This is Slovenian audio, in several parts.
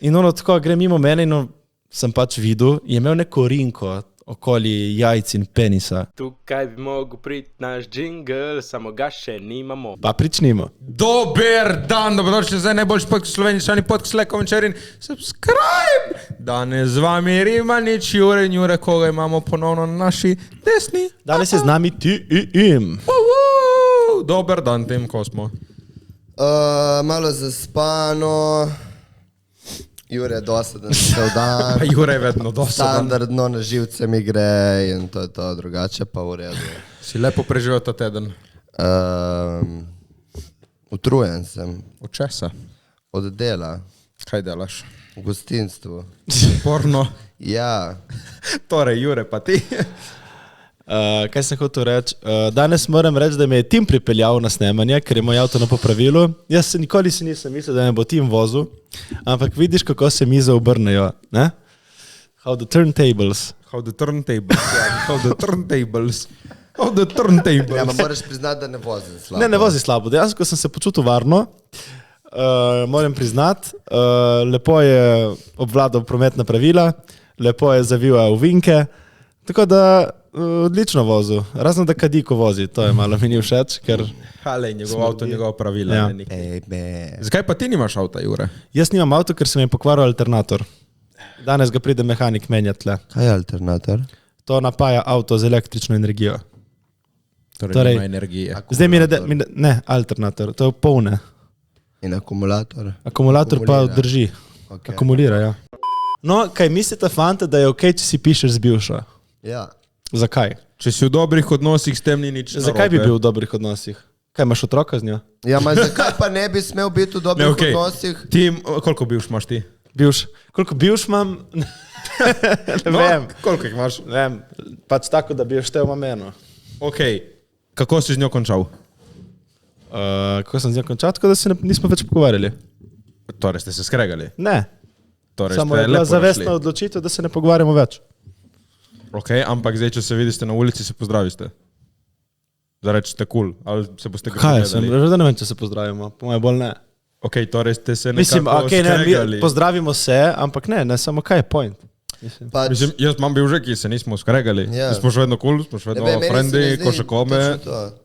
In ono tako gre mimo mene in sem pač videl, je imel neko rinko okoli jajc in penisa. Tukaj bi mogel priti naš džingl, samo ga še nimamo. Pa pričnimo. Dober dan, dobrodošli zdaj najboljši podcast v Sloveniji, šani podcast Lekom Čerin. Subscribe! Danes z vami Rimanič, Jure in Jure, koga imamo ponovno na naši desni. Danes je z nami Tim. Dober dan, Tim, ko smo? Malo zaspano. Jure je dosaden cel dan. Jure je vedno dosaden. Standardno na živce mi gre in to je to, drugače pa v redu. Si lepo preživel ta teden. Utrujen sem. Od česa? Od dela. Kaj delaš? V gostinstvu. Porno. Ja. Torej, Jure, pa ti. Kaj sem hotel reči? Danes moram reči, da me je Tim pripeljal na snemanje, ker je moj avto na popravilu. Jaz nikoli si nisem mislil, da me bo Tim vozil, ampak vidiš, kako se mize obrnejo. Ne? How the turntables. How the turntables. How the turntables. How the turntables. Ja, ma moraš priznati, da ne vozi slabo. Ne vozi slabo. Dejansko sem se počutil varno. Moram priznati, lepo je obvladal prometna pravila, lepo je zavijal ovinke, tako da odlično vozil. Razen da kadi, ko vozi, to je malo mi ni všeč, ker... Hale, njegov avto, njegov pravila. Ja. Zakaj pa ti nimaš avta, Jure? Jaz nimam avto, ker se mi je pokvaril alternator. Danes ga pride mehanik menjati tle. Kaj je alternator? To napaja avto z električno energijo. Torej nima energije. Zdaj ne, alternator, to je polne. In akumulator? Akumulator pa drži. Okay. Akumulira, ja. No, kaj mislite, fante, da je okej, če si pišeš z bivšo? Ja. Zakaj? Če si v dobrih odnosih, s tem ni nič narobe. Zakaj bi bil v dobrih odnosih? Kaj, imaš otroka z njo? Ja, ma zakaj pa ne bi smel biti v dobrih odnosih? Tim, koliko bivš imaš ti? Bivš? Koliko bivš imam? Ne vem. Koliko jih imaš? Ne vem, pač tako, da bi jo štel mameno. Ok, kako si z njo končal? Kako sem z njo končal? Tako da se nismo več pogovarjali. Torej ste se skregali? Ne, Torej samo ste je bila lepo zavestna našli? odločitev, da se ne pogovarjamo več. Ok, ampak zdaj, če se vidite na ulici, se pozdraviste? Da rečete kul, ali se boste Kaj, sem, gledali? že ne vem, če se pozdravimo, po moje bolj ne. Ok, torej ste se Mislim, nekako okay, ne, skregali. pozdravimo se, ampak ne, samo kaj je point? Pač, Mislim, jaz imam bil že, ki se nismo skregali. Ja. Mi smo še vedno kul, smo še vedno frendi, ko še kome.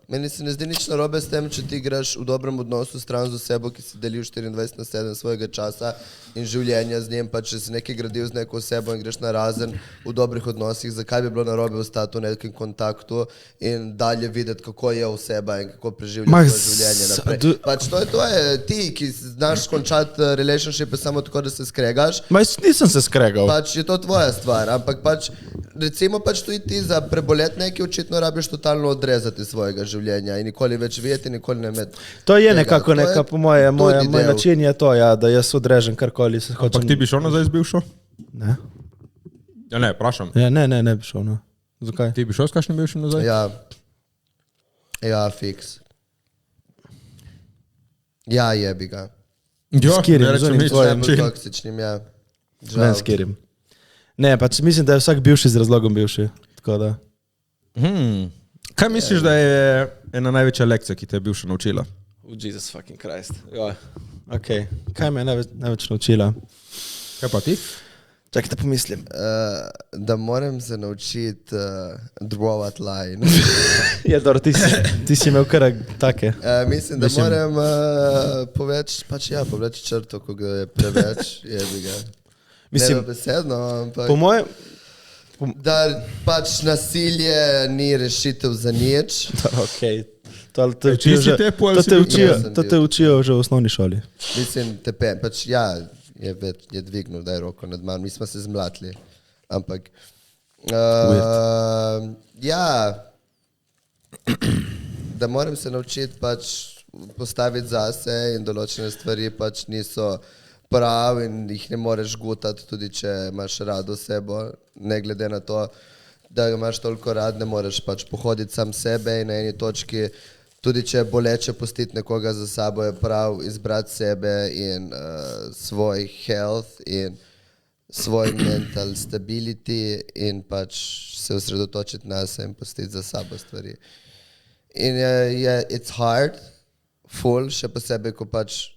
Meni se ne zdi nič narobe s tem, če ti greš v dobrem odnosu stran z osebo, ki si delil 24/7 svojega časa in življenja z njim, pa če si nekaj gradil z neko osebo in greš na razen v dobrih odnosih, zakaj bi bilo narobe ostati v nekem kontaktu in dalje videti, kako je oseba in kako preživlja svoje življenje naprej. Pač to je ti, ki znaš končati relationshipe samo tako, da se skregaš. Ma jaz nisem se skregal. Pač je to tvoja stvar, ampak pač recimo pač tudi ti za prebolet nekaj očitno rabiš totalno odrezati svojega življenja in nikoli več videti, nikoli ne imeti. To je tega. nekako To je neka, po moje, moj tudi del. način je to, ja, da jaz odrežem karkoli se hočem. Ampak ti bi šel nazaj z bivšo? Ne, Ja ne, vprašam. ja, ne bi šel, no. Zakaj? Ti bi šel s kakšnim bivšim nazaj? Ja, fiks. Ja, jebi ga. Jo, S katerim, ne rečem z onim nič. tvojim? Najbolj toksičnim, ja. Ne, s katerim. Ne, pač mislim, da je vsak bivši z razlogom bivši. Tako da. Kaj misliš, da je ena največja lekcija, ki te je bivša naučila? Jesus fucking Christ. Jo. Ok, kaj me je največ naučila? Kaj pa ti? Čakaj, da pomislim. Da moram se naučiti drawat line. Ja, dobro, ti si imel kar take. Mislim, da moram povleči črto, ko ga je preveč, jebi ga. Mislim, ne besedno, ampak po mojem, da pač nasilje ni rešitev za nič. okej. To te Ti učijo si že, tepo ali to si te bil učijo, tepo? to te učijo že v osnovni šoli. Mislim, pač je dvignul, daj roko nad mano, mi smo se zmlatili. Ampak, ja, da moram se naučiti pač postaviti zase in določene stvari pač niso prav in jih ne moreš gutati, tudi če imaš rad osebo, ne glede na to, da ga imaš toliko rad, ne moreš pač pohoditi sam sebe in na eni točki, tudi če je boleče pustiti nekoga za sabo, je prav izbrati sebe in svoj health in svoj mental stability in pač se osredotočiti na se in pustiti za sabo stvari. In it's hard, full, še posebej, ko pač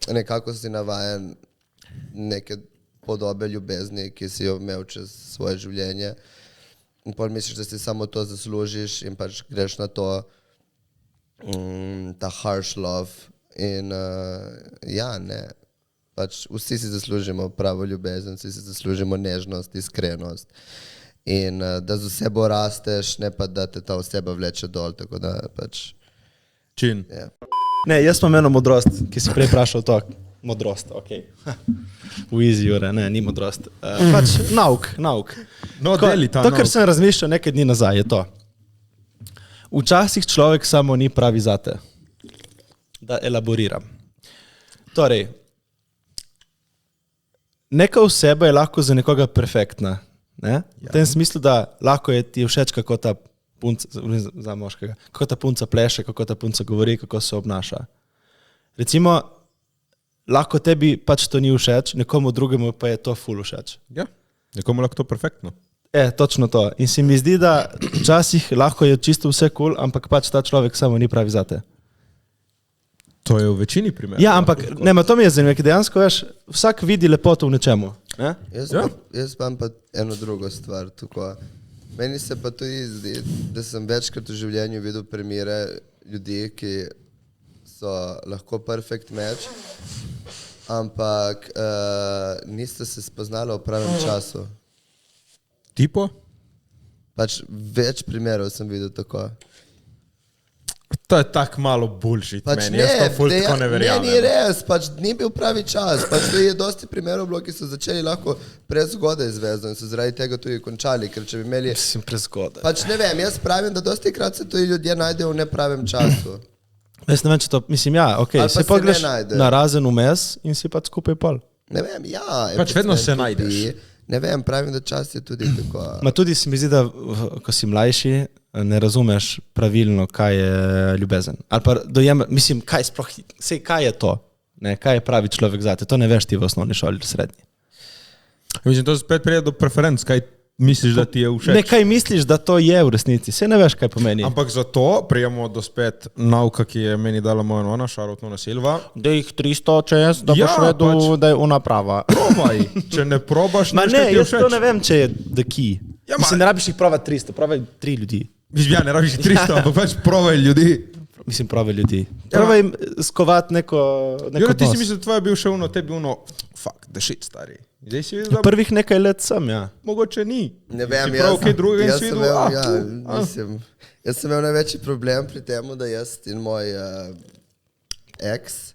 nekako si navajen neke podobe ljubezni, ki si jo imel čez svoje življenje. In pol misliš, da si samo to zaslužiš in pač greš na to, ta harsh love. In ja, ne. Pač vsi si zaslužimo pravo ljubezen, vsi si zaslužimo nežnost, iskrenost. In da z osebo rasteš, ne pa da te ta oseba vleče dol, tako da pač... Čin. Ja. Ne, jaz imam eno modrost, ki si prej vprašal to. Modrost, ok. V easy ure, ne, ni modrost. Pač nauk. No, deli ta to, nauk. kar sem razmišljal nekaj dni nazaj, je to. Včasih človek samo ni pravi zate. Da elaboriram. Torej, neka oseba je lahko za nekoga perfektna. Ne? V tem smislu, da lahko je ti všeč, kako ta punca, za moškega, kako ta punca pleše, kako ta punca govori, kako se obnaša. Recimo, lahko tebi pač to ni všeč, nekomu drugemu pa je to ful všeč. Ja, nekomu lahko to perfektno. Točno to. In se mi zdi, da včasih lahko je čisto vse cool, ampak pač ta človek samo ni pravi zate. To je v večini primerov. Ja, ampak to mi je zanimivo, ker dejansko veš, vsak vidi lepoto v nečemu. Ne? Jaz imam pa eno drugo stvar. Tako. Meni se pa tudi zdi, da sem večkrat v življenju videl primere ljudi, ki so lahko perfect match, ampak niste se spoznali v pravem času. Tipo? Pač več primerov sem videl tako. To je tako malo bullshit Pač meni, jaz to ful tako ne verjamem. Ne, ni res, pač ni bil pravi čas. Pač to je dosti primerov bilo, ki so začeli lahko prezgodaj zvezo in so zaradi tega tudi končali, ker če bi imeli... Mislim, prezgodaj. Pač ne vem, jaz pravim, da dosti krat se tudi ljudje najdejo v nepravem času. Jaz ne vem, če to, mislim, ja, ok, Ali pa se se pa greš ne najde. na razen vmes in si pač skupaj pol. Ne vem, ja. Pač vedno se tudi. najdeš. Ne vem, pravim, da čas je tudi tako. Ma tudi se mi zdi, da ko si mlajši, ne razumeš pravilno, kaj je ljubezen. Ali pa mislim, kaj sploh, sej kaj je to? Ne, kaj je pravi človek zate? To ne veš ti v osnovni šoli ali srednji. Mislim, to spet prije do preferenc, kaj misliš, da ti je všeč. Ne, kaj misliš, da to je v resnici? Sej ne veš, kaj pomeni. Ampak zato prijemo do spet nauka, ki je meni dala moja nona, Šarot Nona Silva. Da jih 300 čez, da Ja, boš vedel, pač. da je ona prava. Probaj, če ne probaš, Ma veš, ne, kaj ti je jaz to všeč. ne vem, če je the key. Ja, Mislim, ne rabiš jih probati 300, probaj 3 ljudi. Ja, ne rabiš 300, ampak pač probaj ljudi. Mislim, probaj ljudi. Probaj jim skovati neko Jure, ti si odnos. misliš, da tvoje bil še uno, tebi uno, fuck, the shit, stari. Zdaj si videl, da Prvih nekaj let sem, ja. mogoče ni. Ne vem, si prav kaj drugega in si sem videl, imel, jaz sem imel največji problem pri tem, da jaz in moj ex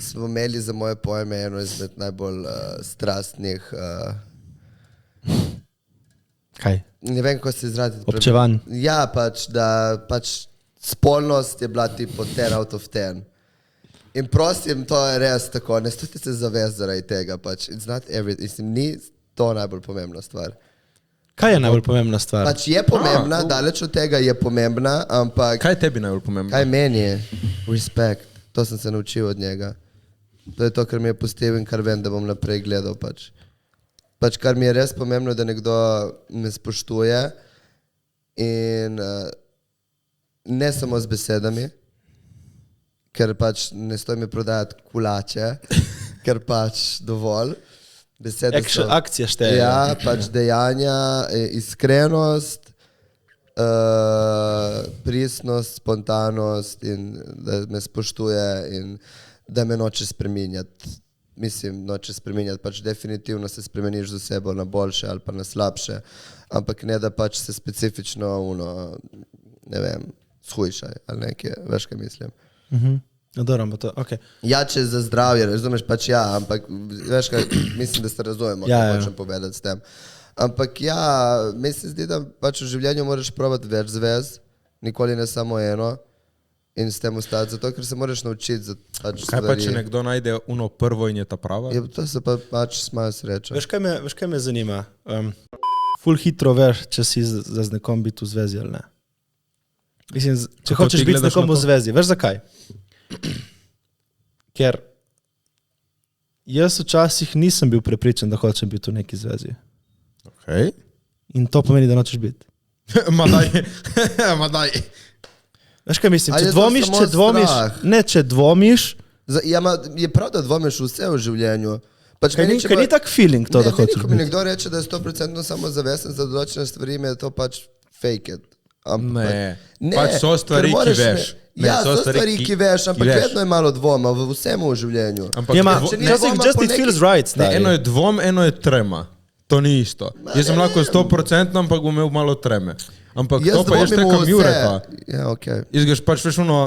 smo imeli za moje pojme eno izmed najbolj strastnih, Kaj? ne vem, kako se izraziti. Občevanj. Ja, pač, da pač spolnost je bila tipo 10 out of 10. In prosim, to je res tako, ne stojte se zavest zaradi tega, pač, it's not everything, mislim, ni to najbolj pomembna stvar. Kaj je najbolj pomembna stvar? Pač je pomembna, daleč od tega je pomembna, ampak Kaj je tebi najbolj pomembno? kaj meni je? Respekt. To sem se naučil od njega. To je to, kar mi je pustil in kar vem, da bom naprej gledal. Pač, kar mi je res pomembno, da nekdo me spoštuje in ne samo z besedami, ker pač ne stoji mi prodajati kulače, ker pač dovolj. Besede so... Akcija šteje. Ja, pač dejanja, iskrenost, pristnost, spontanost in da me spoštuje in da me noče spreminjati. Mislim, noče spreminjati, pač definitivno se spremeniš z osebo na boljše ali pa na slabše, ampak ne da pač se specifično ne vem, shujšaj ali nekaj, veš kaj mislim. Adoram, to, okay. Ja, če za zdravje, razumeš, pač ja, ampak veš kaj, mislim, da se razumemo, kaj hočem povedati s tem. Ampak ja, meni se zdi, da pač v življenju moraš probati več zvez, nikoli ne samo eno in s tem ostati, zato ker se moraš naučiti za pač Kaj pa, če nekdo najde uno prvo in je ta prava? Ja, to se pa pač smajo srečo. Veš, kaj me zanima? Ful hitro veš, če si za nekom biti v zvezi ali ne. Mislim, če Kako hočeš ti biti z gledaš nekom na v to? zvezi, veš zakaj? Ker jaz včasih nisem bil prepričan, da hočem biti v neki zvezi. Okay. In to pomeni, da nočeš biti. Ma daj. Veš kaj mislim, Ali če je to dvomiš, samo če dvomiš, strah? če dvomiš, Je prav, da dvomiš vse v življenju. Pač Kaj meni, ni, če kaj pa- ni tak feeling to, da hočeš Ko mi biti? nekdo reče, da je 100% samozavesten za določene stvari, mi je to pač fake it. Ne. Pač so stvari, ker moraš ki veš. Ne, Ja, so stvari, ki veš, ampak veš. vedno je malo dvoma v vsemu v življenju. Ampak Ja, ma, dvo- če ni včasih dvoma just po it neki- feels right, Ne, eno stari. je dvom, eno je trema. To ni isto. Jaz sem lahko 100%, ampak bom imel malo treme. Ampak to pa jaz dvomim v tekam vse. Jureka. Ja, okej. Jaz gaš pač veš ono,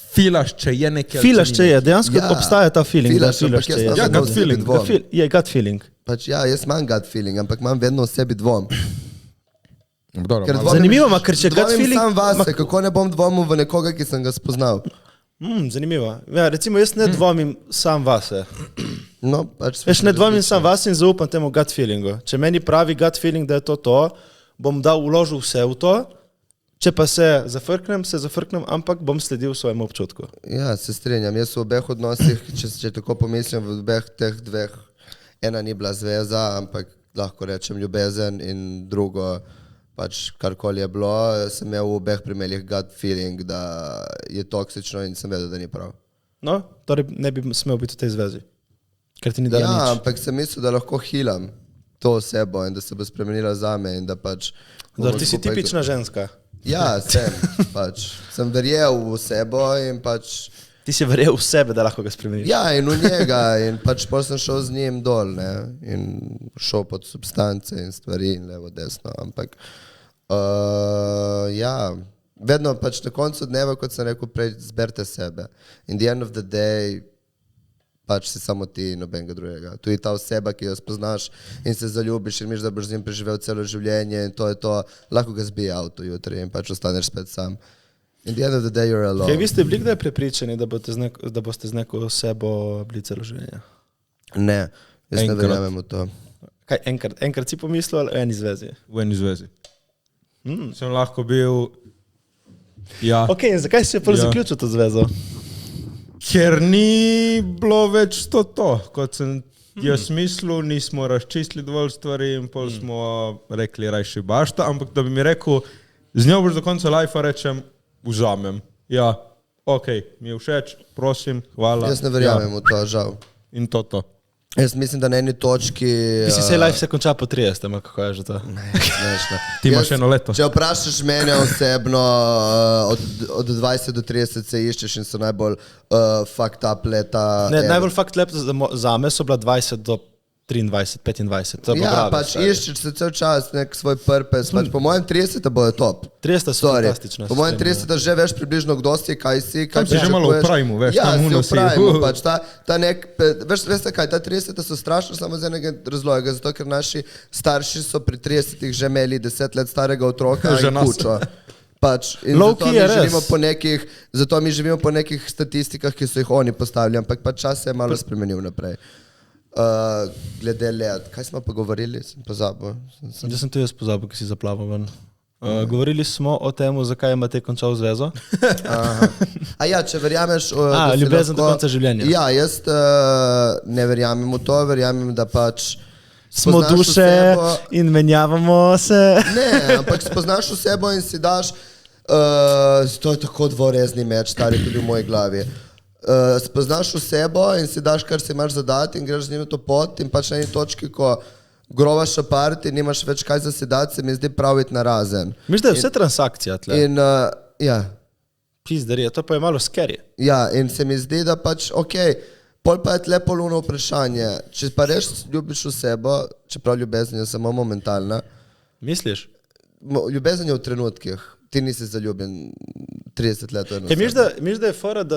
filaš, če je nekaj. ali Filaš, če ni je, dejansko Ja, obstaja ta feeling, da filaš, filaš, ampak če jaz je. imam Ja, vedno gut v sebi feeling, dvom. Je gut feeling. Pač ja, jaz imam gut feeling, ampak imam vedno v sebi dvom. nekaj. Dobro, Ker malo- dvomim- Zanimivo, ma, ker če gut dvomim feeling- sam vase, ma- kako ne bom dvomil v nekoga, ki sem ga spoznal. Zanimivo. Ja, recimo, jaz ne dvomim sam vase. No, pač Veš, ne dvomim sam vase in zaupam temu gut feelingu. Če meni pravi gut feeling, da je to, bom vložil vse v to. Če pa se zafrknem, ampak bom sledil svojemu občutku. Ja, se strinjam. Jaz v obeh odnosih, če tako pomislim, v obeh teh dveh, ena ni bila zveza, ampak lahko rečem ljubezen in drugo, pač karkoli je bilo, sem imel v obeh primerih gut feeling, da je toksično in sem vedel, da ni prav. No, torej ne bi smel biti v tej zvezi. Ker ti ni dalo Ja, nič. ampak sem mislil, da lahko hilam to osebo in da se bo spremenila zame in da pač... Zdaj, ti si tipična ženska. Ja, sem verjel v osebo in pač... Ti si verjel v sebe, da lahko ga spremeniš. Ja, in v njega, in pač pol sem šel z njim dol, ne, in šel pod substance in stvari in levo, desno, ampak ja, vedno pač na koncu dneva, kot sem rekel prej, zberte sebe. In the end of the day, pač si samo ti in nobenega drugega. Tu je ta oseba, ki jo spoznaš in se zaljubiš in misliš, da boš z njim preživel celo življenje in to je to, lahko ga zbije avto jutri in pač ostaneš spet sam. In the end of the day you're alone. Kaj vi ste bili kdaj prepričani, da boste z neko osebo bili celo življenje? Ne, jaz ne Enkrat. verjamem v to. Kaj, enkrat si pomislil ali v eni zvezi? V eni zvezi. Sem lahko bil. Ja. Ok, in zakaj si pa Ja. zaključil to zvezo? Ker ni bilo več to, kot sem jaz mislil, nismo razčistili dovolj stvari in pol smo rekli, rajši bašta, ampak da bi mi rekel, z njo boš do konca lajfa, rečem, vzamem. Ja, ok, mi je všeč, prosim, hvala. Jaz ne verjamem v to, žal. In to. Jaz mislim, da na eni točki... Ti si se life se konča po 30, ampak kako je že to? Smešno. Ti imaš eno leto. Če vprašaš mene osebno, od 20 do 30 se iščeš in so najbolj fucked up leta. Ne, najbolj fakt lep za me so bila 20 do 23, 25. To je Ja, bravo, pač stari. iščeš se cel čas nek svoj purpose. Pač po mojem 30 bo je top. 30 so Sorry. fantastična. Po mojem se strinjam. 30 že veš približno, kdo si, kaj si. Tam si že malo v primu, veš, ja, tam si uno v si, primu, pač ta nek, veste kaj, ta 30 so strašno samo z enega razloga, zato ker naši starši so pri 30 že imeli 10 let starega otroka Že in nas. kučo. Pač, in Low zato key mi, je res. živimo po nekih, zato mi živimo po nekih statistikah, ki so jih oni postavili, ampak pač čas se je malo spremenil naprej. Glede let, kaj smo pa govorili, sem pozabil. Jaz sem tudi jaz pozabil, ki si zaplaval ven. Govorili smo o tem, zakaj imate končal zvezo. A ja, če verjameš... da si ljubezen do konca življenja. Ja, jaz ne verjamem v to, verjamem, da pač... Smo spoznaš duše osebo- in menjavamo se. Ne, ampak spoznaš osebo in si daš... to je tako dvorezni meč, stari tudi v moji glavi. Spoznaš osebo in si daš, kar si imaš zadati in greš z njim v to pot in pač na eni točki, ko grovaš apart in nimaš več kaj zasedati, se mi zdi prav iti na razen. Misliš, da je vse transakcija tle? In ja, Pizdarija, to pa je malo scary. ja, in se mi zdi, da pač ok, pol pa je tle poluno vprašanje, če pa res ljubiš osebo, čeprav ljubezen je samo momentalna, Misliš? ljubezen je v trenutkih, ti nisi zaljubljen 30 let. v eno Kaj osebo. misliš, da je fora, da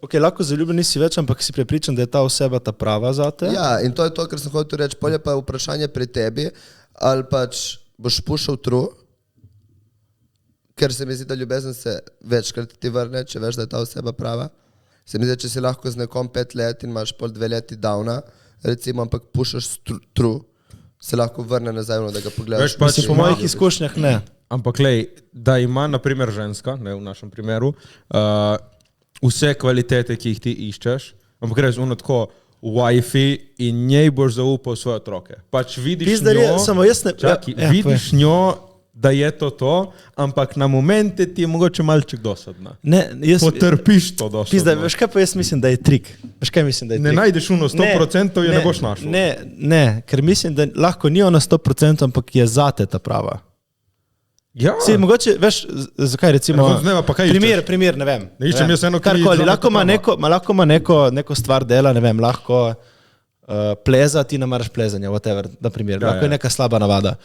okay, lahko zaljubljen nisi več, ampak si prepričan, da je ta oseba ta prava za te? Ja, in to je to, kar sem hotel reči. Polje pa je vprašanje pri tebi, ali pač boš pušal tru, ker se mi zdi, da ljubezen se večkrat ti vrne, če veš, da je ta oseba prava. Se mi zdi, če si lahko z nekom 5 let in imaš pol 2 leti downa, recimo, ampak pušaš tru, se lahko vrne nazaj, da ga pogledaš. Veš, pač Mislim, po mojih izkušnjah ne. Ampak, lej, da ima, na primer, ženska, ne v našem primeru, vse kvalitete, ki jih ti iščeš, ampak res ono tako wifi in njej boš zaupal svoje otroke. Pač vidiš Pizdarija, njo, samo jaz ne... čaki, ja, vidiš njo da je to, ampak na momente ti je mogoče malček dosadna. Ne, Potrpiš to dosadno. Pizda, veš kaj pa jaz mislim, da je trik? Veš kaj mislim, da je Ne trik? najdeš ono 100%, je ne boš našel. Ne, ker mislim, da lahko ni ona 100%, ampak je zate ta prava. Ja, Si, mogoče, veš, zakaj recimo... Na koncu dneva pa kaj primer, ne vem. Ne iščem vem. jaz eno, ki Karkoli, je lahko ima prava. neko stvar dela, ne vem, lahko pleza, ti ne maraš plezanja, whatever, na primer. Ja, Lahko je ja. neka slaba navada.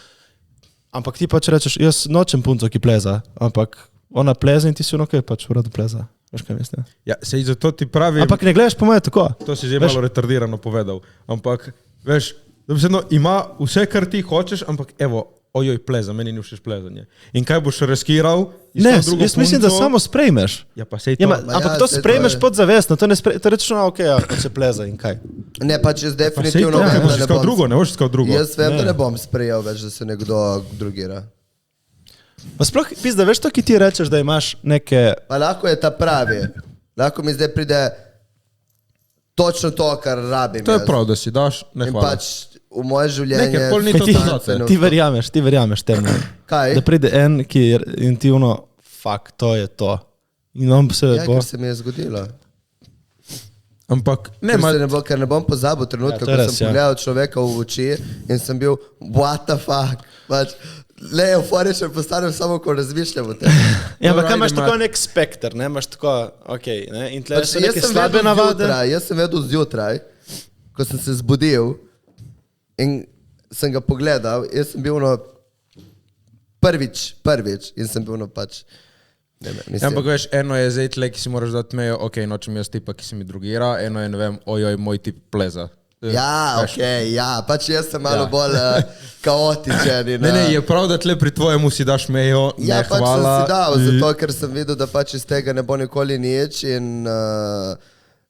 Ampak ti pač rečeš, jaz nočem punco, ki pleza, ampak ona pleza in ti si ono, ki pač v redu pleza. Veš kaj mislim? Ja, sej zato ti pravim, Ampak ne gledaš po moje tako. to si že Veš- malo retardirano povedal, ampak veš, dobesedno ima vse, kar ti hočeš, ampak evo, ojoj, pleza, meni ni všeč plezanje. In kaj boš riskiral? Ne, jaz mislim, da samo sprejmeš. Ja, pa sej to. Ja, Ma ampak ja, to saj to sprejmeš je. podzavestno, to rečeš, ok, ja, če pleza in kaj. Ne, pač jaz Pa sej definitivno to, vem, ne boš da ne iskal bom... drugo, ne boš iskal drugo. Jaz vem, da Ne. ne bom sprejel več, da se nekdo drugira. Pa sploh, pizda, veš to, ki ti rečeš, da imaš neke... Pa lahko je ta pravi. Lahko mi zdaj pride točno to, kar rabim. To je jaz. prav, da si daš, ne In hvala. pač v moje življenje... Ne, ker pol ni to Ti, zate. ti verjameš temu. Kaj? Da pride en, ki je intimno, fuck, to je to. In on se Ja, bo... ker se mi je zgodilo. Ampak, ne, ma, Ker ne bom pozabil trenutka, Ja, to je ko res, sem ja. pogledal človeka v oči in sem bil, what the fuck. Pač, le euforičen postanem samo, ko razmišljam o tem. Ja, ampak Dobro, kaj imaš ajde, tako nek spekter, ne? Imaš tako, ok, ne? In tle Pač, so neke slabe navade. Jaz sem vedel zjutraj, ko sem se zbudil in sem ga pogledal, jaz sem bil no prvič in sem bil no pač, ne, mislim, ampak veš, eno je zdaj tle, ki si moraš dati mejo, ok, nočem jaz tipa, ki se mi drugira, eno je, ne vem, ojoj, moj tip pleza. ja, Veš. ok, ja, pač jaz sem malo Ja. bolj kaotičen. In, Ne, je prav, da tle pri tvojemu si daš mejo, Ja, ne pač hvala. sem si dal, zato ker sem videl, da pač iz tega ne bo nikoli nič in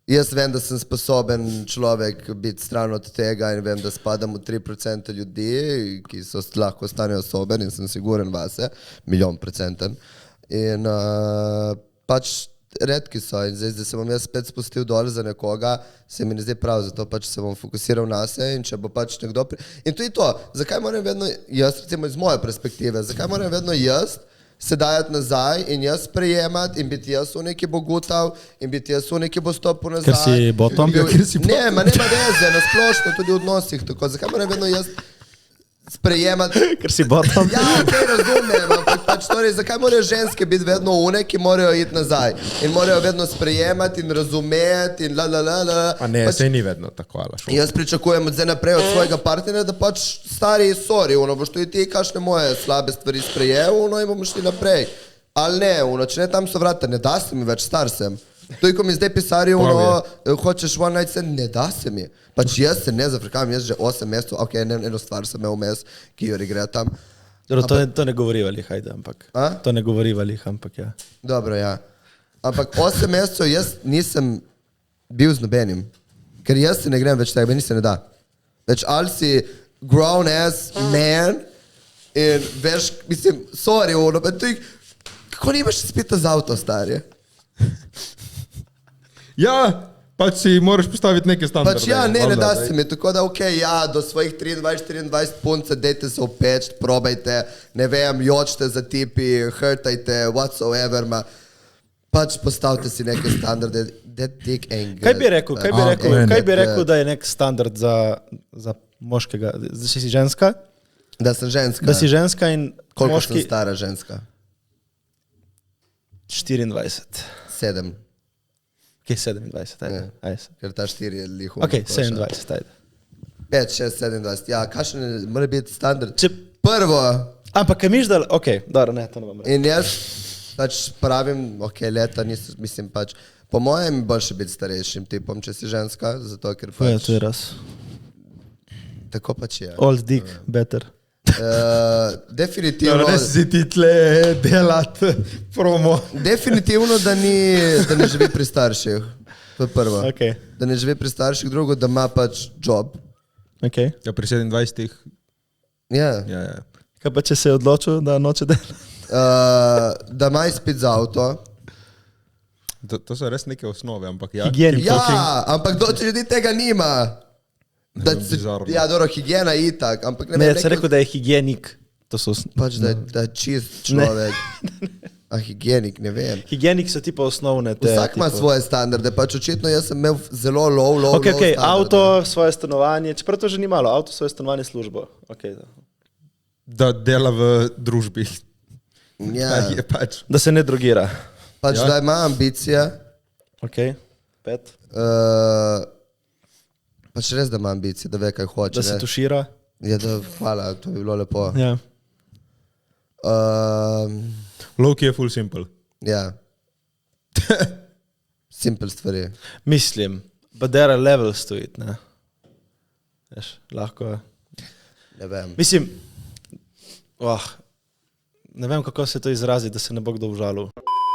jaz vem, da sem sposoben človek biti stran od tega in vem, da spadam v 3% ljudi, ki so lahko ostanejo soben in sem siguren vase, 1,000,000%. In pač redki so in zdaj se bom jaz spet spustil dol za nekoga, se mi ne zdi prav, zato pač se bom fokusiral na se in če bo pač nekdo... In to je to, zakaj moram vedno jaz, recimo iz moje perspektive, zakaj moram vedno jaz se dajati nazaj in jaz sprejemati in biti jaz v neki bo gutal in biti jaz v neki bo stopil nazaj. Ker si bottom? In bil- Ker si Ne, ma nema veze, na splošno tudi v odnosih tako. Zakaj moram vedno jaz sprejemati Ker si bottom. Ja, okay, razumem, ampak pač torej, zakaj morajo ženske biti vedno une, ki morajo iti nazaj in morajo vedno sprejemati in razumeti in la. A ne, pač, sej ni vedno tako, ala šlo. jaz pričakujem od zdaj naprej od svojega partnerja, da pač stari, sorry, ono boš tudi ti kakšne moje slabe stvari sprejel, ono in bomo šli naprej. Ali ne, ono, če ne tam so vrata, ne da se mi več, star sem. To je, ko mi zdaj pisari, ono, hočeš one night stand, ne da se mi. Pač jaz se ne zafrkam, jaz že 8 mesecev, ok, eno stvar sem imel vmes, ki jo regretam. Dobro, to ne govori valih, hajde, ampak. A? To ne govori valih, ampak ja. Dobro, ja. Ampak 8 mesecev jaz nisem bil z nobenim, ker jaz se ne grem več tega, meni se ne da. Več ali si grown ass man in veš, mislim, sorry, ono, pa tu, kako nimaš spita z avto, starje? Ja, pač si moraš postaviti neke standarde. Pač ja, ne valjda, da daj. se mi, tako da ok, ja, do svojih 23-24 punce, dejte se opeč, probajte, ne vem, jočite za tipi, hurtajte, whatsoever, ma, pač postavite si neke standarde, that dick ain't good. Kaj bi rekel, Amen. kaj bi rekel, da je nek standard za moškega? Da si ženska? Da sem ženska. Da si ženska in Koliko moški sem stara ženska? 24. 7. Ok, 27, ajde. Ja. Ajde. Ker ta 4 je liho. Ok, 27, ajde. 5, 6, 27. Ja, kakšen mora biti standard? Če, Prvo, ampak kaj miš, da... Ok, dobro, ne, to ne bom rekel. in jaz pač pravim, ok, leta niso, mislim pač, po mojem je boljše biti starejšim tipom, če si ženska, zato ker To je, pač, to je raz. tako pač je. Old dick, better. Definitivno, Ne si ti tle delat promo. definitivno, da ne živi pri starših. To je prvo. Ok, Da ne živi pri starših, drugo, da ima pač job. ok. Ja, pri 27-ih. Ja. Ja, ja. Kaj pa če se je odločil, da noče delati? Da ima izpit za avto. To so res neke osnove, ampak ja. Higienik. Ja, ampak če ljudi tega nima. Da se, Bizarno. ja, dobro, higiena je itak, ampak ne Ne, vem, sem rekel, da je higienik. To so... Pač da je čist človek. A higienik, ne vem. Higienik so tipo osnovne te... Vsak ima svoje standarde, pač očitno jaz sem imel zelo low Ok, standarde. avto, svoje stanovanje, čeprav to že ni malo, avto, svoje stanovanje, službo. Okay, Da dela v družbi. Ja. Je pač. da se ne drogira. Pač Ja. da ima ambicije. Ok, 5. Pač res, da ima ambicije, da ve, kaj hoče. Da se ne. tušira. Ja, hvala, to bi bilo lepo. Ja. Loki je full simple. Ja. Simple stvari. Mislim, but there are levels to it, ne. Veš, lahko je. Ne vem. Mislim, ne vem, kako se to izrazi, da se ne bo kdo užalil.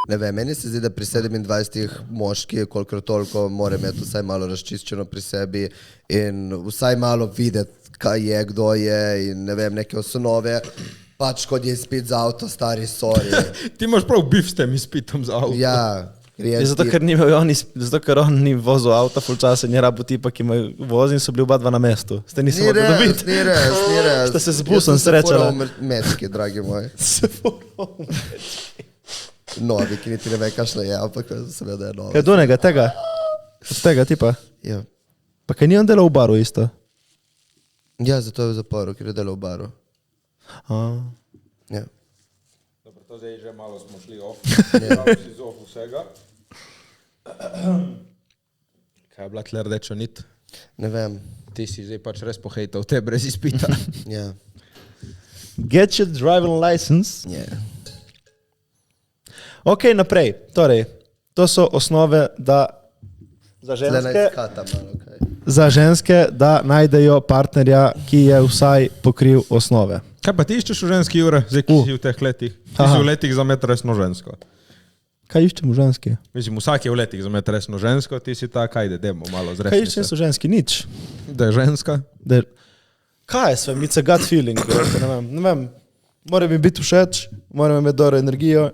Ne vem, meni se zdi, da pri 27 moški, kolikor toliko, mora imeti vsaj malo razčiščeno pri sebi in vsaj malo videti, kaj je, kdo je in ne vem, neke osnove. Pač kot je izpit za avto, stari sorry. Ti imaš prav bif s tem izpitom za avto. Ja, Je zato, ker ni imel zato, ker on ni vozil avta full časa, ni rabo tipa, ki ima voz in so bili oba dva na mestu. Ste nisi ni mogli res, dobiti. ni res, ni res. Ste se z busom Jaz sem se srečala. fural v Mečki, dragi moj. Novi, ki niti ne ve, kakšna je, ampak seveda je nova. Kaj donega, tega? Od tega tipa? Ja. Pa kaj ni on delal v baru isto? Ja, zato je v zaporu, ker je delal v baru. Ja. Dobro, to zdaj že malo smo šli off. Si z off vsega. Kaj je bila tle rdeča nit? Ne vem. Ti si zdaj pač res pohejtal te brez izpita. Ja. Get your driving license. Ja. Ok, naprej. Torej, to so osnove, da za Zdaj naj ženske, skata malo, kaj. za ženske, da najdejo partnerja, ki je vsaj pokril osnove. Kaj pa ti iščeš v ženski ure, zdaj ki si v teh letih? Ti Aha. si v letih za imeti resno žensko. Kaj iščemo v ženski? Mislim, vsak je v letih za imeti resno žensko, ti si ta, kajde, demo malo Kaj zresni iščemo se. so ženski? Nič. Da je ženska? Da, kaj je sve, it's a gut feeling, ne vem. Mora mi biti všeč, mora imeti dobro energijo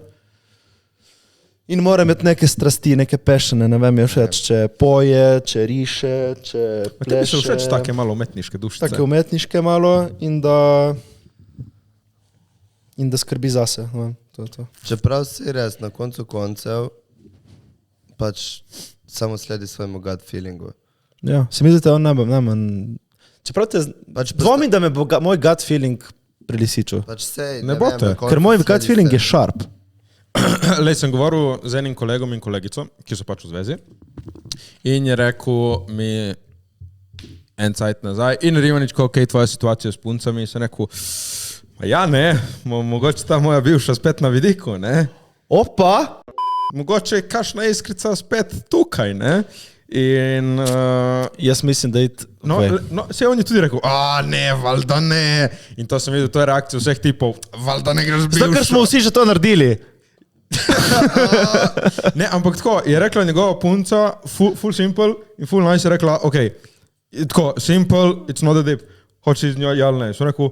in mora imeti neke strasti, neke passione, ne vem, je všeč, če poje, če riše, če Pa tebi so pleše. všeč take malo umetniške dušice. Take umetniške malo in da skrbi zase. Ne vem, to je to. Čeprav si res na koncu koncev, pač samo sledi svojemu gut feelingu. Ja, se mi zdi, da on najmanj... Čeprav te... Pač Dvomim, da me bo moj gut feeling prelisičil. Pač sej, Ne vem, boste. na koncu Ker moj gut sledi feeling je se. sharp. Lej, sem govoril z enim kolegom in kolegico, ki so pač v zvezi. In je rekel mi en cajt nazaj. In Rivanič, kaj je tvoja situacija s puncami? In sem rekel, ja ne, mogoče ta moja bivša spet na vidiku, ne? Opa! Mogoče je kakšna iskrica spet tukaj, ne? In Jaz mislim, da je... se on je tudi rekel, ne, valjda ne. In to sem videl, to je reakcija vseh tipov, valjda ne greš bivšo. Zato, ker smo vsi že to naredili. Ne, ampak tako, je rekla njegova punca, full simple in full nice je rekla, ok, tako, simple, it's not a dip, hoči z njo, ja ali ne. Sem rekel,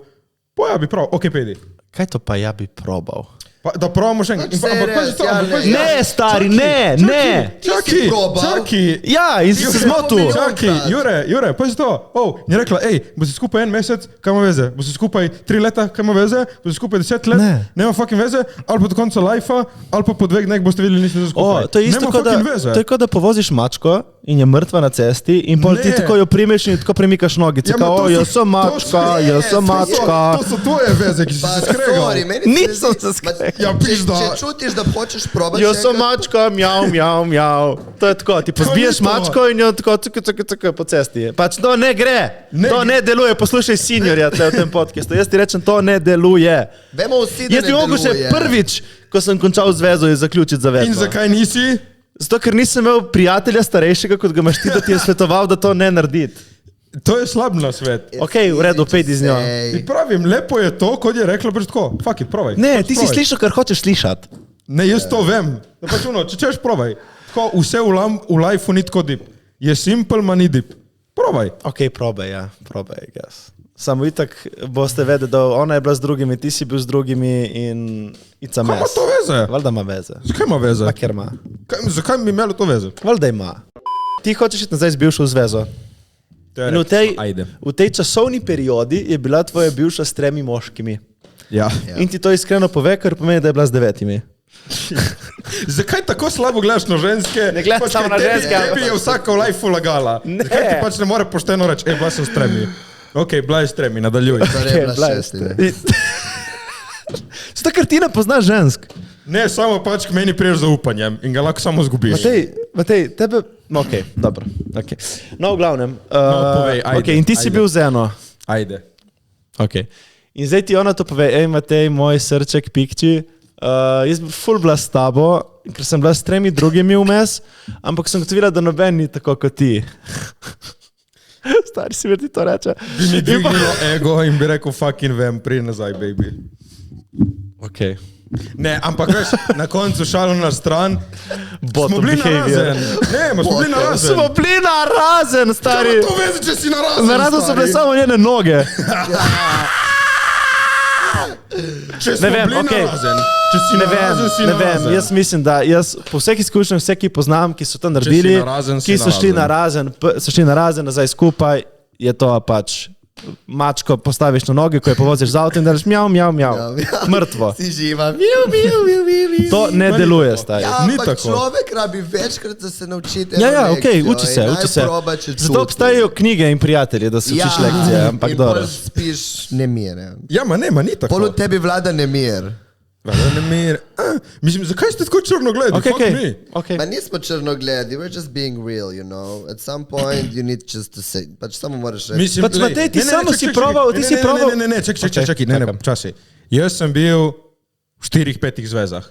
ja bi prav, ok, pejdi. Kaj to pa ja bi probal? Pa, da probamo še enkrat. Pač saj res, ja, ne. Ne, stari, ne, ne! Ti si probal? Ja, in si se zmotil. Čaki, Jure, pazi to. Ni rekla, bo si skupaj en mesec, kaj ima veze? Bo si skupaj 3 leta, kaj ima veze? Bo si skupaj 10 let, Ne. nema fucking veze? Ali pa do konca lifea, ali pa po 2 dneh boste videli, niste za skupaj. To je isto, nema kot da, fucking veze. to je kot da povoziš mačko in je mrtva na cesti in pol ti Ne. tako jo primeš in tako premikaš nogice. ma to Kao, jaz sem mačka, jaz sem mačka. To so tvoje veze, ki si Pa, se skregal. sorry, meni se Nisem zdi- se skregal. Ja, pizda. Če čutiš, da hočeš probati Jaz še sem enkrat, mačka, mjav, mjav, mjav. To je tako, ti pozbiješ ni to. mačko in jo tako cuk po cesti. Pač to ne gre, Ne to ne deluje. Poslušaj seniorja tle v tem podcastu. Jaz ti rečem, to ne deluje. vemo vsi, da Jaz bi ne mogel še deluje. prvič, ko sem končal zvezo, je zaključiti zavezo. In zakaj nisi? Zato, ker nisem imel prijatelja starejšega, kot ga imaš ti, da ti je svetoval, da to ne narediti. To je slab na svet. Ok, v redu, pejdi z njo. In pravim, lepo je to, kot je rekla, pač tako, fuck it, provaj. Ne, Pač ti si provaj. slišal, kar hočeš slišati. Ne, jaz to vem. Da pač ono, če češ, provaj. Tako, vse v lifeu ni tako dip. Je simple, ma ni dip. Provaj. Ok, probaj, ja, probaj, guess. Samo itak boste vedeli, da ona je bila z drugimi, ti si bil z drugimi in it's a Kaj ima mess. to veze? Valjda ima veze. Zakaj ima veze? Pa ker ima. Zakaj bi imelo to veze? Valjda ima. Ti hočeš iti nazaj z bivšo v zvezo. In v tej časovni periodi je bila tvoja bivša s 3 moškimi. Ja. In ti to iskreno pove, kar pomeni, da je bila z 9. Zakaj tako slabo gledaš na ženske? Ne gledam samo na ženske, ampak- Tebi je vsaka v lifeu lagala. Ne. Zakaj ti pač ne more pošteno reči, bila sem s 3. Ok, bila je s 3, nadaljuj. Torej je bila 6. Sta kartina pozna žensk. Ne, samo pač k meni priješ zaupanjem in ga lahko samo zgubiš. Matej, tebe... No, ok, dobro. Okay. No, v glavnem. povej, ajde, Okay, in ti si ajde. bil z eno. Ajde. Okay. In zdaj ti ona to pove, Matej, moj srček, pikči, jaz bi ful bila s tabo, ker sem bila s 3 drugimi vmes, ampak sem gotovila, da noben ni tako kot ti. Stari si mi ti to reče. Bi mi dvignilo ego in bi rekel, fucking vem, pridi nazaj, baby. Okay. Ne, ampak veš, na koncu šalo na stran. Bottom Smo bili behavior. narazen. Ne, smo bili narazen. Smo bili narazen, stari. Kako to vezi, če si narazen? Narazen so stari? bile samo njene noge. Če smo Ne vem, bili okej. narazen. Če si Ne vem, narazen, si ne vem. narazen. Jaz mislim, da jaz po vseh izkušnjah, vse, ki poznam, ki so to naredili, narazen, si ki so šli narazen. so šli narazen, nazaj skupaj, je to pač mačko postaviš na noge, ko je povoziš z avtom in da rečeš mjav, mjav, mjav. Mrtvo. Si živa. Miu, miu, miu, miu, miu. To ne deluje, stari. Ja, Ni ampak tako. človek rabi večkrat, da se nauči te Ja, okej, uči se, uči se. Zato obstajajo knjige in prijatelji, da se učiš lekcije, ampak in dobro. pol spiš nemire. Ja, ma ni tako. Pol v tebi vlada nemir. Mislim, zakaj ste tako črno gledali? Okay. Ma nismo črnogledi, we're just being real, you know. At some point you need just to say, pač samo moraš reči. Mislim, Pač, Matej, ti samo si proval, ti si proval- Ne, čakaj, Okej, ne, čakam. časi. Jaz sem bil v 4-5 zvezah.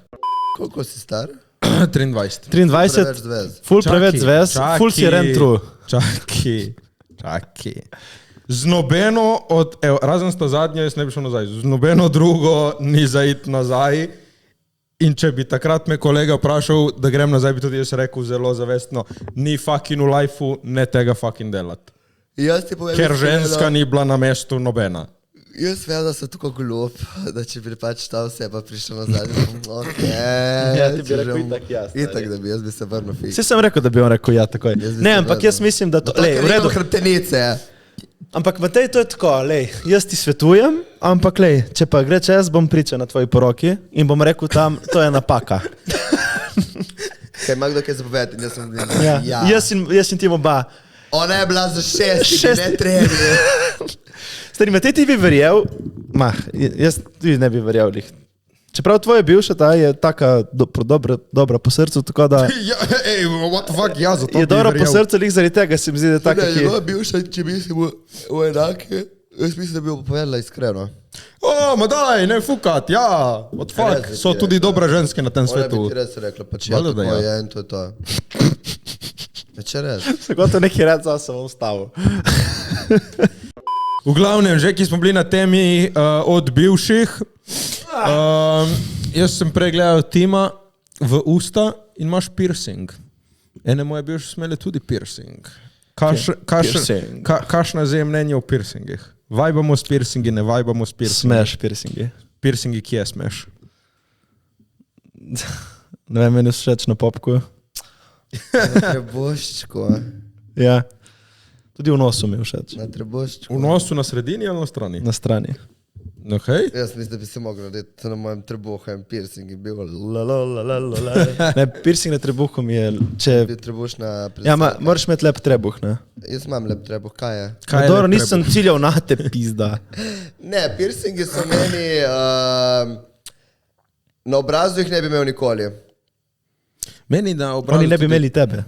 Koliko si star? 23. 23, Preveč zvez. ful preveč zvez, ful si rentru. Čaki. Z nobeno od, razen sta zadnja, jaz ne bi šel nazaj, z nobeno drugo ni zaid nazaj. In če bi takrat me kolega vprašal, da grem nazaj, bi tudi jaz rekel zelo zavestno, ni fucking v lifeu, ne tega fucking delati. Jaz ti povem, Ker iskreno, ženska ni bila na mestu nobena. Jaz vem, da sem tako glup, da če bi pač ta oseba prišla nazaj, ok. Ja, ti bi rekel itak ja, stari. Itak, da bi, jaz bi se vrnil fiks. Vse sem rekel, da bi on rekel ja, takoj. Jaz bi Ne, se ampak vrnil. jaz mislim, da to... Zato, Lej, ker v redu. nimam hrbtenice. Ampak Matej, to je tako, lej, jaz ti svetujem, ampak lej, če pa gre čez, bom pričal na tvoji poroki in bom rekel tam, to je napaka. Kaj ima kdo kaj zapovedati? Jaz sem Ja. Jaz in ti oba. Ona je bila za 6, Šest. ne 3. Stari, Matej, ti bi verjel, jaz tudi ne bi verjel lih. Čeprav tvoja bivša ta je taka dobra po srcu, tako da Ja, what the fuck, ja, zato je bi dobra po verjel. srcu, lih zaradi tega se mi zdi, da je taka, Ne, ki... njegova bivša, če mislim v enake, jaz mislim, da bi jo povedala iskreno. O, ma daj, ne fukat, ja, what the fuck, Res, so ti tudi je. dobre ženske na tem Ona bi svetu. ti res rekla, pač ja, Valjda, da tako ja. je in to je to. Ja, če res. Zagotovo neki rad za se bom stavil. V glavnem, že ki smo bili na temi od bivših, jaz sem pregledal Tima v usta in imaš piercing. Ene moje bivše smele tudi piercing. Piercing. Kakšno je zdaj mnenje o piercingih? Vajbamo s piercingi, ne vajbamo s piercingi. Smeš piercingi. Piercingi, kje smeš? Ne vem, meni všeč na popku. Na trebuščku. Ja. Tudi v nosu mi je všeč. Na trebuščku. V nosu na sredini ali na strani? Na strani. Okay. Jaz mislim, da bi se mogel narediti na mojem trebuhu en piercing in bil la la la la la la. Ne, piercing na trebuhu mi je, če... Bi trebušna Ja, moraš imeti lep trebuh, ne? Jaz imam lep trebuh, kaj je? Kaj je Dobro, lep nisem ciljal na te, pizda. Ne, piercingi so meni... na obrazu jih ne bi imel nikoli. Meni na obrazu Oni ne bi tudi- imeli tebe.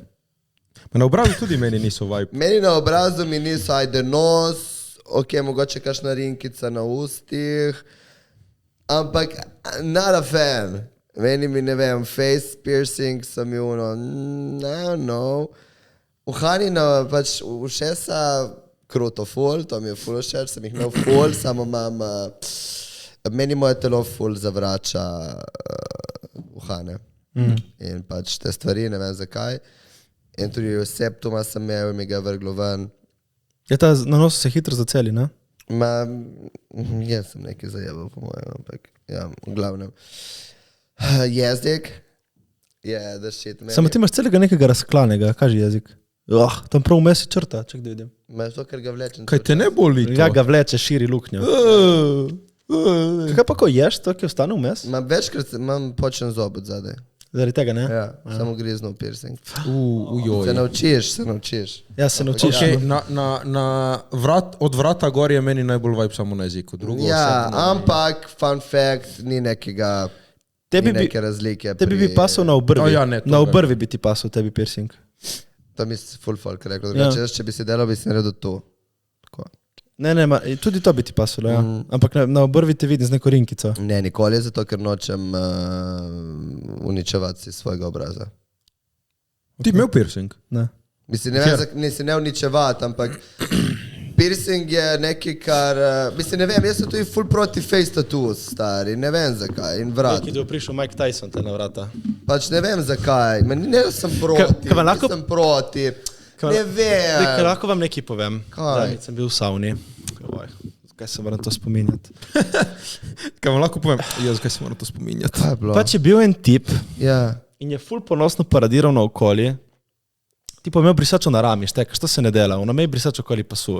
Na obrazu tudi meni niso vibe. Meni na obrazu mi niso ajde nos, ok, mogoče kakšna rinkica na ustih, ampak not a fan. Meni mi, ne vem, face piercing so mi uno, I don't know. Uhani na pač ušesa kruto ful, to mi je ful všeč, sem jih imel ful, samo imam, meni moje telo ful zavrača uhane. In pač te stvari, ne vem zakaj. In tudi septuma sem imel in mi ga je vrglo ven. Je ta na nosu se hitro zaceli, ne? Ma, jaz sem nekaj zajebal, po mojem, ampak ja, v glavnem. Jezik je, da shit meni. Samo ti imaš celega nekega razklanega, kaži jezik. Tam prav vmes je črta, ček da vidim. Ma to, ker ga vlečem. Kaj te ne boli to? Ja ga vleče, širi luknjo. Kaj pa ko ješ, to, ki ostane vmes? Večkrat imam počen zob od zadaj. Zaradi tega, ne? Ja, samo griznil piercing. Ujoj. Se naučiš. Ja, se naučiš. Okay, od vrata gor je meni najbolj vibe samo na jeziku. Drugo Ja, ampak, fun fact, ni nekega, Tebi ni bi, neke razlike. tebi bi pasal na obrvi. O ja, ne, to na ga. obrvi bi ti pasal, tebi piercing. To mi je full folk rekel. Drugače, če bi si delal, bi si naredil to. Tako. Ne, tudi to bi ti pasalo, ja. Ampak na obrvi te vidim z neko rinkico. Ne, nikoli je zato, ker nočem uničevati svojega obraza. Ti imel piercing? Ne. Mislim, ne vem, nisi ne uničevati, ampak piercing je nekaj, kar... Mislim, ne vem, jaz sem tudi full proti face tattoos, stari, ne vem zakaj, in vrat. Ki je prišel Mike Tyson te na vrata. Pač ne vem zakaj, ne sem proti, Kaj vam lahko- nisem proti, ne vem. Lahko vam nekaj povem. Kaj? Zdaj, sem bil v savni. Kaj se moram to spominjati? Kaj vam lahko povem? Zakaj se moram to spominjati? Kaj je bilo? Pač je bil en tip Ja, in je ful ponosno paradiral na okolje. Tipo je imel brisačo na rami, šteka, što se ne dela, ono me je brisač okoli pasu.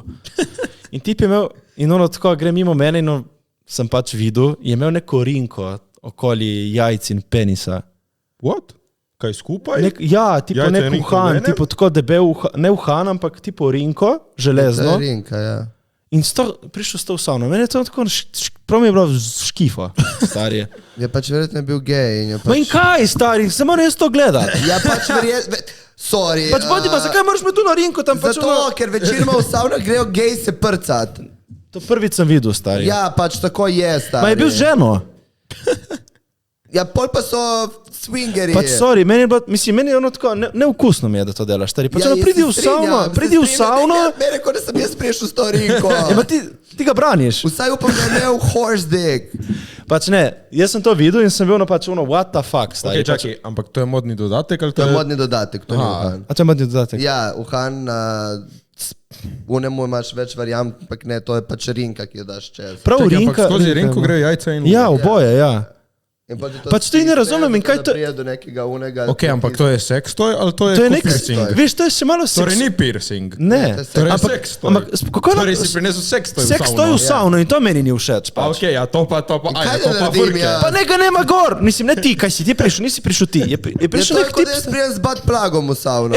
In tip je imel, in ono tako gre mimo mene in sem pač videl, je imel neko rinko okoli jajc in penisa. What? Kaj skupaj? Ja, tipo Jajce nek rinko v uhan, enem? tipo tako debel, ne uhan, ampak tipo rinko, to železno. je rinka, ja. In prišel s to v savno. Meni je to tako, prav mi je bilo škifo, stari. Je pač verjetno bil gej in je Ma in pač... kaj, stari, se moram jaz to gledati. Ja, pač verjetno... Sorry. Pač bodi pa, zakaj moraš me tu na rinko tam pač Zato, ker večinoma v savnah grejo gej se prcat. To prvič sem videl, stari. Ja, pač tako je, stari. Ma je bil z ženo. Ja, pol pa so swingeri. Pač sorry, meni je ono tako, neukusno mi je, da to delaš, stari. Pač Ja, ono, pridi v savno, pridi v savno. Mene, kot da sem jaz prišel s to rinko. Ja, pa ti ga braniš. Vsaj upam, da je imel horse dick. Pač ne, jaz sem to videl in sem bil pač ono, what the fuck, stari. Okay, čakaj, ampak to je modni dodatek ali To je modni dodatek, to ni uhan. A to je modni dodatek? Ja, uhan, v njemu imaš več variant, ampak ne, to je pač rinka, ki jo daš čez. Prav Čakaj, rinka. ampak skozi rinko grejo jajca in... Ja, oboje, ja. In potem ti to Pač tudi ne razumem, in kaj to- Da prije do nekega unega... Ok, ampak to je seks toj ali to je, To je kot nek, piercing? veš, to je še malo Torej seks. ni piercing. Ne, to je seks. Torej ampak, seks toj. ampak kako Torej si prinesel seks toj v seks savno. stoji v savno in to meni ni všeč. A Pač. ok, ja, to pa, kaj ajde, da to pa naredim, vrke. ja? Pa njega nema gor, mislim, ne ti, kaj si ti prišel, nisi prišel ti. Je Je prišel to, nek kot tip. da jaz prijem z bad plagom v savno.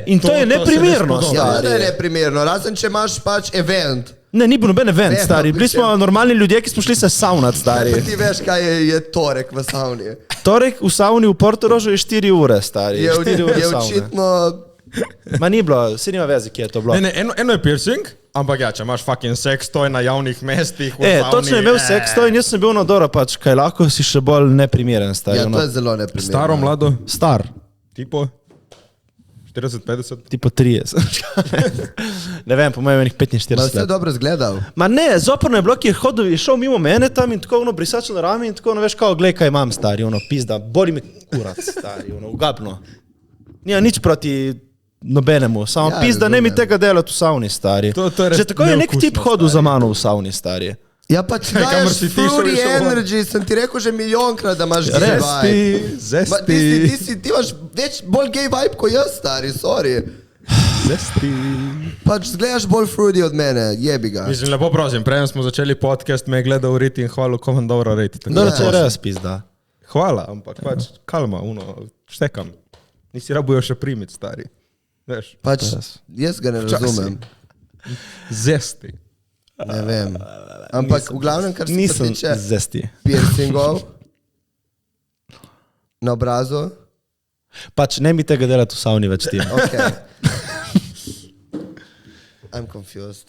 In to je se ne neprimerno, spodobi. Ja, stari. to je neprimerno, razen če imaš pač event. Ne, ni bil noben event, Ne, stari. no, Bili smo pri normalni ljudje, ki smo šli se saunat, stari. Ti veš, kaj je torek v savni. Torek v sauni v Portorožu je 4 ure, stari. Je 4 ure je savne. očitno... Ma ni bilo, se nima veze, kje je to bilo. Ne, eno je piercing, ampak ja, če imaš fucking seks toj na javnih mestih v savni... Točno je imel seks to in jaz sem bil na Dora, pač, kaj lahko si še bolj neprimeren, stari. Ja, ono. to je zelo neprimerno. Staro, mlado, Star, tipo 40-50. tipo 30. Ne vem, po mojem, enih Ma 45 vse let. dobro zgledal. Ma ne, zoporno je bilo, ki je hodil, je šel mimo mene tam in tako ono brisačo na rami in tako ono, veš, kao, glej, kaj imam, stari, ono, pizda, boli me kurac, stari, ono, ugabno. Nija nič proti nobenemu, samo Ja, pizda, ne mi razumem. tega delati v savni, stari. To je res Že tako je nek neokusno, tip hodil za mano v savni, stari. Ja, pač kamor daješ si ti šel, fruity je šel on. energy, sem ti rekel že milijonkrat, da imaš gay Zesti, vibe. Ma, ti zesti, imaš več bolj gay vibe kot jaz, stari, sorry. zesti. Pač zgledaš bolj fruity od mene, jebi ga. Mislim, lepo prosim, preden smo začeli podcast, me je gledal Riti in hvala, ko vam dobro rejte. No, Ja. to je res pizda. Hvala, ampak pač kalma, štekam. Nisi rabujo še primiti, stari. Veš, Pač jaz ga ne razumem. zesti. Ne vem. Ampak v glavnem, kar se pa Nisem tiče zesti. piercingov na obrazu, Pač ne mi tega delati v savni več ti. ok. I'm confused.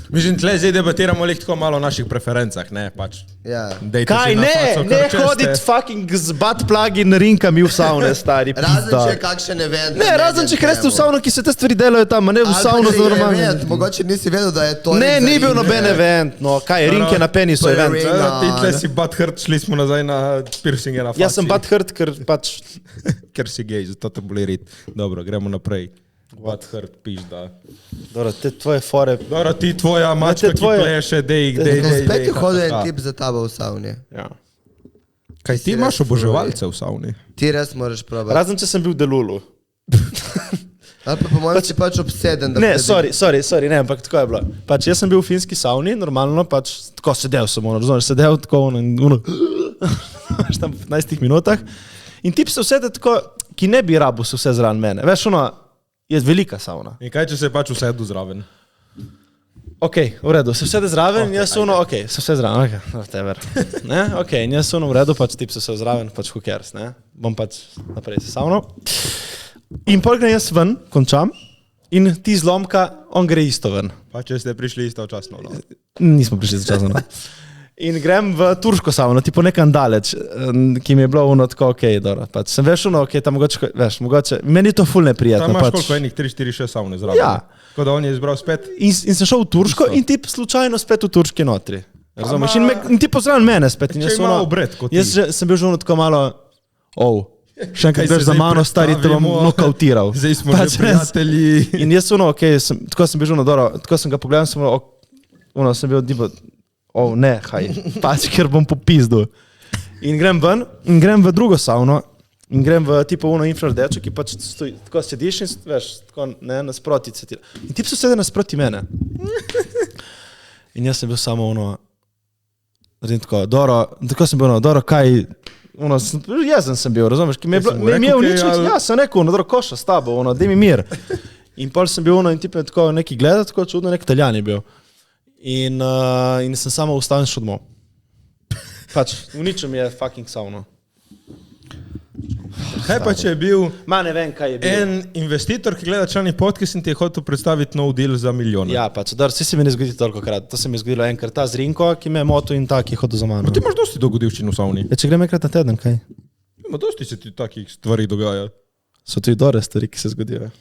Mislim, tle zdaj debatiramo lih tako malo o naših preferencah, ne, pač. Ja. Dejte Kaj, si na ne, faco, ne kar če ste- hoditi fucking z butt plug in rinkami v savne, stari, Razen pizda. če je kakšen event. Ne, razen če greste v savno, ki se te stvari delajo tam, a ne v savno za normalno. Mogoče nisi vedel, da je to. Ne, ni bil noben event, no, kaj je, rinke na penisu to je event. ring. Ti tle si butthurt, šli smo nazaj na piercinge na faci. Jaz sem butthurt, ker pač, Ker si gej, zato te boli rit. Dobro, gremo naprej. Butthurt, pižda. dobro, te tvoje fore, Dobro, ti tvoja mačka, te tvoje- ki pleše, dej. Spet je hodil en tip za tabo v savni. ja. Kaj ti imaš oboževalce v savni? Ti res moraš probati. Razen če sem bil delulu. Ali pa po mojem si pač obseden, da Ne, sorry, ne, ampak tako je bilo. Pač jaz sem bil v finski savni, normalno, pač tako sedel sem, razumeš, sedel tako tam v 15 minutah in tip se usede tako, ki ne bi rabil se vse zraven mene. Veš, je velika savna. In kaj, če se je pač usedel zraven? Ok, v redu, se vsede zraven, okay, jaz se vse zraven, whatever. In jaz v redu, pač tip se vse zraven, pač who cares, ne? Bom pač naprej se savno. In pol grem jaz ven, končam, in ti zlomka, on gre isto ven. Pa če ste prišli istočasno. No. Nismo prišli istočasno, no. In grem v turško savno, tipo nekam daleč, ki mi je bilo tako, ok, dobro, pač sem veš ok, tam mogoče, meni je to ful neprijetno. Tam imaš pač. koliko enih 3, 4, 6 savne zraven. Ja. Tako da on je izbral spet. In sem šel v turško in tip slučajno spet v turški notri. Razumeš? In ti pozdravljen mene spet. Če ima obred kot ti. Jaz sem bil že tako malo, še enkrat greš za mano, stari, te bom nokautiral. Zdaj smo že prijatelji. In jaz tako sem bil že tako sem ga pogledal, sem bil tipo, nehaj, pač, ker bom popizdu. In grem ven, in grem v drugo savno, in grem v tipo infrardečo, ki pač stoji, tako sediš in veš, tako ne, nasproti se ti. In tip so sede nasproti mene. In jaz sem bil samo tako sem bil, kaj, jezen sem bil, razumeš, ki me je uničil, ja, sem rekel, koša s tabo, daj mi mir. In pol sem bil in tip je tako neki gledal, tako čudno, nek Italijan je bil. In sem samo vstal in šel domov. Pač, uničil mi je fucking savno. Kaj pa če je bil ne vem, kaj je bil. En investitor, ki gleda člani podcast in ti je hotel predstaviti nov deal za milijone? Ja, pač, vsi se mi ne zgodi toliko krat. To se mi je zgodilo enkrat, ta z Rinko, ki me je motil in ta, ki je hodil za mano. Ti imaš dosti dogodivščin v savni. Če grem enkrat na teden, kaj? Dosti se ti takih stvari dogaja. So tudi dobre stvari, ki se zgodijo.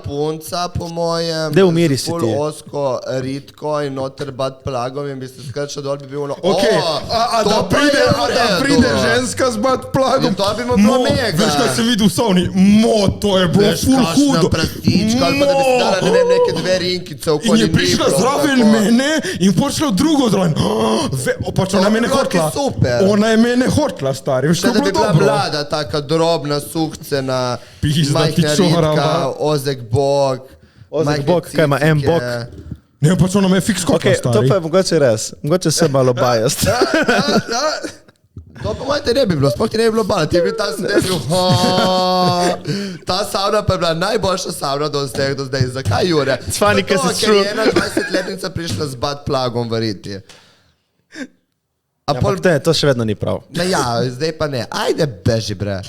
Punca, po mojem. Dej umiri si ti. Ful osko, ritko in noter bad plagom in bi se skrčal dol, bi bil da pride ženska z bad plagom. To bi mu bilo mega. Veš, kaj sem videl v savni? To je bilo ful hudo. Prastička, ali pa da bi se dala, ne vem, neke 2 rinkice okoli. In je prišla zraven mene in počela drugo zraven. Pač ona je mene hotla. Ona je mene hotla, stari. Veš, da bi bila mlada, taka drobna, suhca, na majhna ritka, ozek bok. Ozek bok, kaj ima, en bok? Ne, pač ona me je fiks kotla, stari. To pa je mogoče res. Mogoče se malo biased. To pa moj te ne bi bilo, sploh ti ne bi bilo bala. Ti bi tam sedel, ta savna pa je bila najboljša savna do zdaj. Zakaj, Jure? Funny, ker si true. Ker je ena 20-letnica prišla z bad plagom variti. Ampak to še vedno ni prav. Ja, zdaj pa ne. Ajde, beži, bre.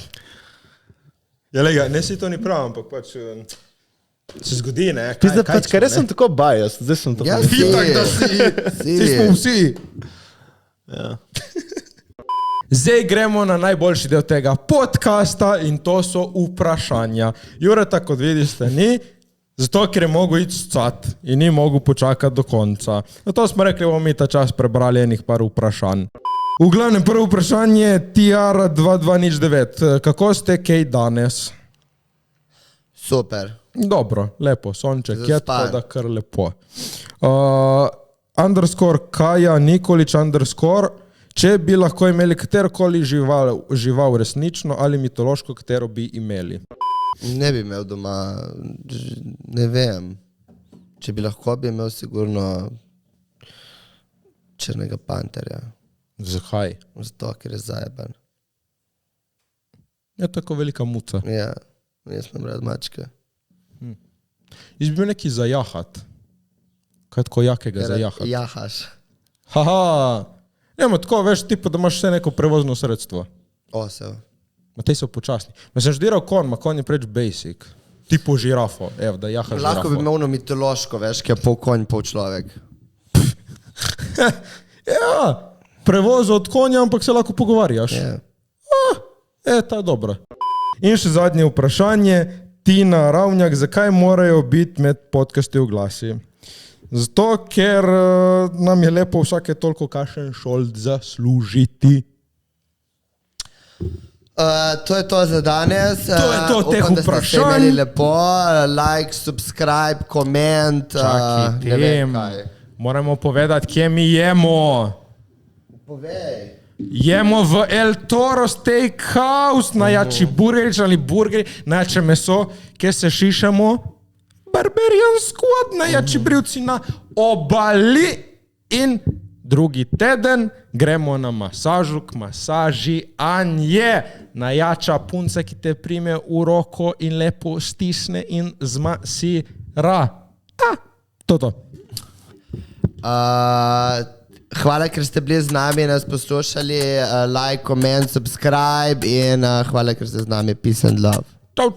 Ja, lega, ne si to ni prav, ampak pač se zgodi, ne? Ker jaz sem tako biased, zdaj sem tako... Ja, si. Da si smo vsi. Ja. Zdaj gremo na najboljši del tega podcasta in to so vprašanja. Jureta, kot vidiš, ni, zato ker je mogel iti scat in ni mogel počakati do konca. Zato smo rekli, bomo mi ta čas prebrali enih par vprašanj. V glavnem, prvo vprašanje, TR2209. Kako ste kaj danes? Super. Dobro, lepo, sonček je tako, da kar lepo. _Kaja Nikolič _ če bi lahko imeli katerokoli žival resnično ali mitološko, katero bi imeli? Ne bi imel doma, ne vem. Če bi lahko, bi imel sigurno črnega panterja. Zakaj? Zato, ker je zajeban. Je tako velika muca. Ja, jaz imam rad mačke. Jaz bi bil neki za jahat. Kaj tako jakega za jahat? Jahaš. Haha. Nemo tako, veš, tipo, da imaš vse neko prevozno sredstvo. Osel. Matej so počasni. Ma sem ždiral konj, ma konj je preč basic. Tipo žirafo, da jahaš žirafo. Lahko bi imel ono mitološko, veš, ki je pol konj, pol človek. Ja. Prevoz od konja, ampak se lahko pogovarjaš. Yeah. Ta je dobra. In še zadnje vprašanje, Tina Ravnjak, zakaj morajo biti med podcasti oglasi? Zato, ker nam je lepo vsake toliko kašen šold zaslužiti. To je to za danes. To je to teh Upam, da ste se vprašanj. imeli lepo. Like, subscribe, koment. Čakaj, ne vem kaj. moramo povedati, kje mi jemo. Povej. Jemo v El Toro Steakhouse, najjači burgerič ali burgeri, najjače meso, kjer se šišamo. Barbarian Squad, najjači brivci na obali. In drugi teden gremo na masažu, k masaži Anje. Najjača punca, ki te prime v roko in lepo stisne in zmasira. To. Hvala, ker ste bili z nami, nas poslušali, like, comment, subscribe in hvala, ker ste z nami. Peace and love. Čau.